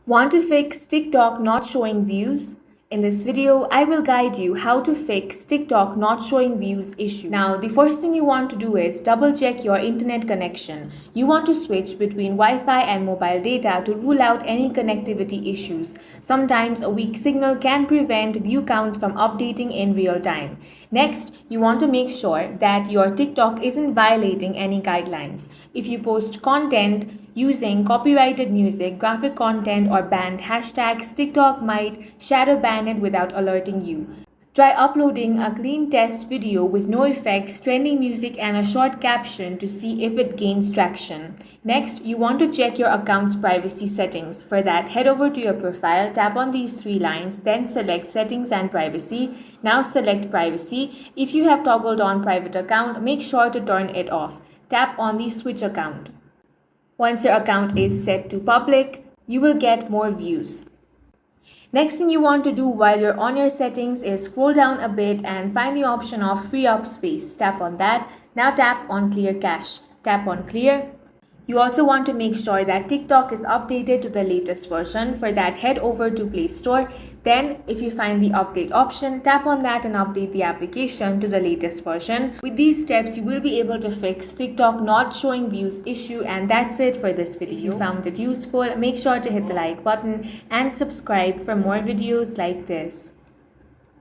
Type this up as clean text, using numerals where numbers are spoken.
Want to fix TikTok not showing views? In this video, I will guide you how to fix TikTok not showing views issue. Now, the first thing you want to do is double check your internet connection. You want to switch between Wi-Fi and mobile data to rule out any connectivity issues. Sometimes a weak signal can prevent view counts from updating in real time. Next, you want to make sure that your TikTok isn't violating any guidelines. If you post content using copyrighted music, graphic content, or banned hashtags, TikTok might shadow ban it without alerting you. Try uploading a clean test video with no effects, trending music, and a short caption to see if it gains traction. Next, you want to check your account's privacy settings. For that, head over to your profile, tap on these three lines, then select Settings and Privacy. Now select Privacy. If you have toggled on Private Account, make sure to turn it off. Tap on the Switch Account. Once your account is set to public, you will get more views. Next thing you want to do while you're on your settings is scroll down a bit and find the option of free up space. Tap on that. Now tap on clear cache. Tap on clear. You also want to make sure that TikTok is updated to the latest version. For that, head over to Play Store. Then, if you find the update option, tap on that and update the application to the latest version. With these steps, you will be able to fix TikTok not showing views issue. And that's it for this video. If you found it useful, make sure to hit the like button and subscribe for more videos like this.